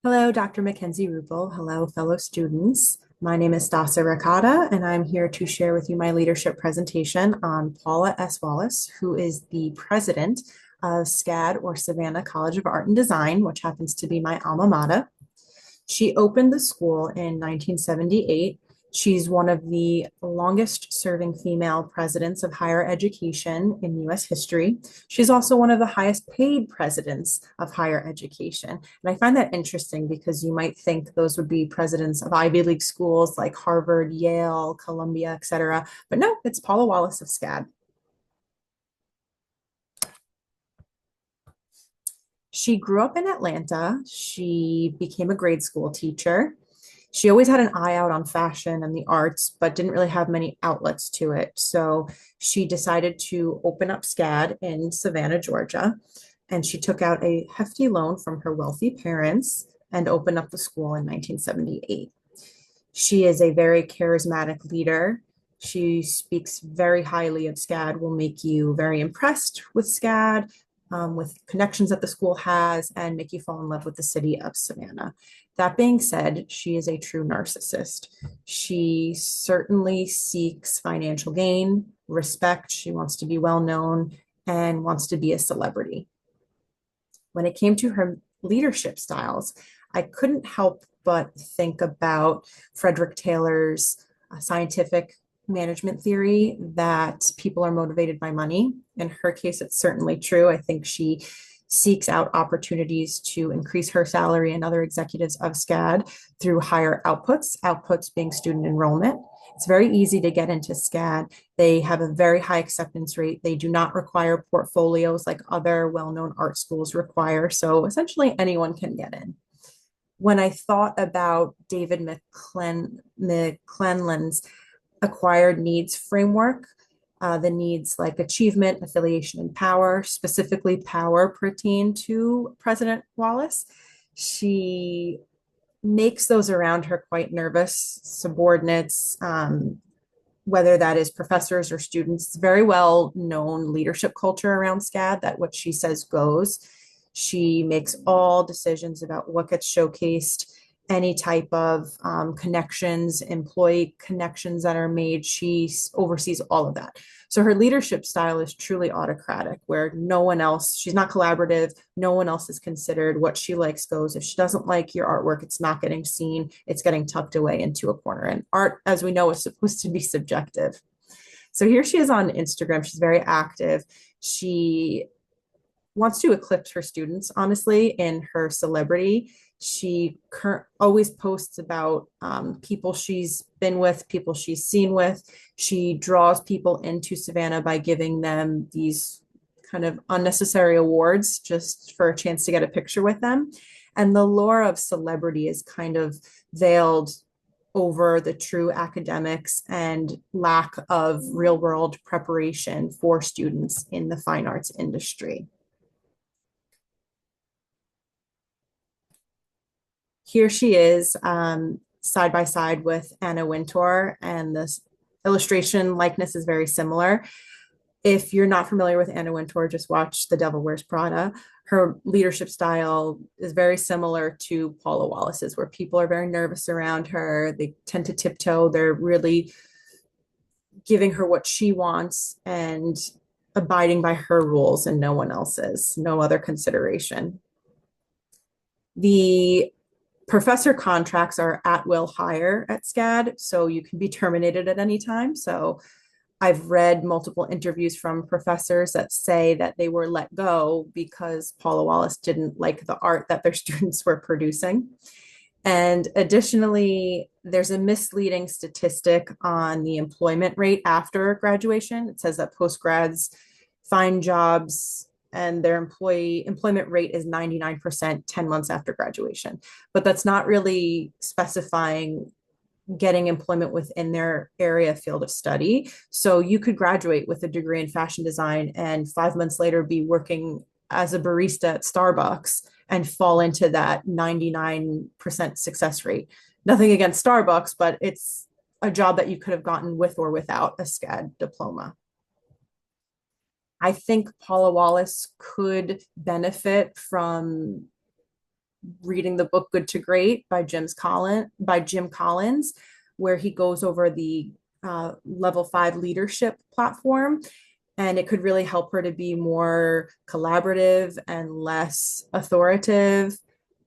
Hello, Dr. Mackenzie Rupel. Hello, fellow students. My name is Dasa Ricotta, and I'm here to share with you my leadership presentation on Paula S. Wallace, who is the president of SCAD, or Savannah College of Art and Design, which happens to be my alma mater. She opened the school in 1978. She's one of the longest serving female presidents of higher education in US history. She's also one of the highest paid presidents of higher education. And I find that interesting because you might think those would be presidents of Ivy League schools like Harvard, Yale, Columbia, et cetera. But no, it's Paula Wallace of SCAD. She grew up in Atlanta. She became a grade school teacher. She always had an eye out on fashion and the arts, but didn't really have many outlets to it. So she decided to open up SCAD in Savannah, Georgia. And she took out a hefty loan from her wealthy parents and opened up the school in 1978. She is a very charismatic leader. She speaks very highly of SCAD, will make you very impressed with SCAD, with connections that the school has, and make you fall in love with the city of Savannah. That being said, she is a true narcissist. She certainly seeks financial gain, respect. She wants to be well known and wants to be a celebrity. When it came to her leadership styles, I couldn't help but think about Frederick Taylor's scientific management theory that people are motivated by money. In her case, it's certainly true. I think she seeks out opportunities to increase her salary and other executives of SCAD through higher outputs being student enrollment. It's very easy to get into SCAD. They have a very high acceptance rate. They do not require portfolios like other well-known art schools require. So essentially anyone can get in. When I thought about David McClelland's acquired needs framework, the needs like achievement, affiliation, and power, specifically power pertain to President Wallace. She makes those around her quite nervous, subordinates, whether that is professors or students. It's very well known leadership culture around SCAD that what she says goes. She makes all decisions about what gets showcased, any type of connections, employee connections that are made. She oversees all of that. So her leadership style is truly autocratic, where no one else, she's not collaborative, no one else is considered. What she likes goes. If she doesn't like your artwork, it's not getting seen, it's getting tucked away into a corner. And art, as we know, is supposed to be subjective. So here she is on Instagram. She's very active. She wants to eclipse her students, honestly, in her celebrity. She always posts about people she's been with, people she's seen with. She draws people into Savannah by giving them these kind of unnecessary awards just for a chance to get a picture with them. And the lure of celebrity is kind of veiled over the true academics and lack of real world preparation for students in the fine arts industry. Here she is, side by side with Anna Wintour, and this illustration likeness is very similar. If you're not familiar with Anna Wintour, just watch The Devil Wears Prada. Her leadership style is very similar to Paula Wallace's, where people are very nervous around her. They tend to tiptoe. They're really giving her what she wants and abiding by her rules and no one else's, no other consideration. The professor contracts are at will hire at SCAD, so you can be terminated at any time. So I've read multiple interviews from professors that say that they were let go because Paula Wallace didn't like the art that their students were producing. And additionally, there's a misleading statistic on the employment rate after graduation. It says that postgrads find jobs and their employment rate is 99% 10 months after graduation. But that's not really specifying getting employment within their area field of study. So you could graduate with a degree in fashion design and 5 months later be working as a barista at Starbucks and fall into that 99% success rate. Nothing against Starbucks, but it's a job that you could have gotten with or without a SCAD diploma. I think Paula Wallace could benefit from reading the book Good to Great by Jim Collins, where he goes over the level 5 leadership platform, and it could really help her to be more collaborative and less authoritative,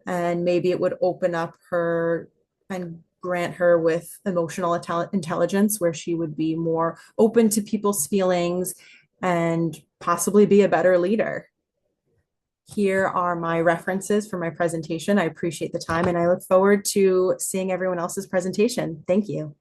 and maybe it would open up her and grant her with emotional intelligence, where she would be more open to people's feelings and possibly be a better leader. Here are my references for my presentation. I appreciate the time and I look forward to seeing everyone else's presentation. Thank you.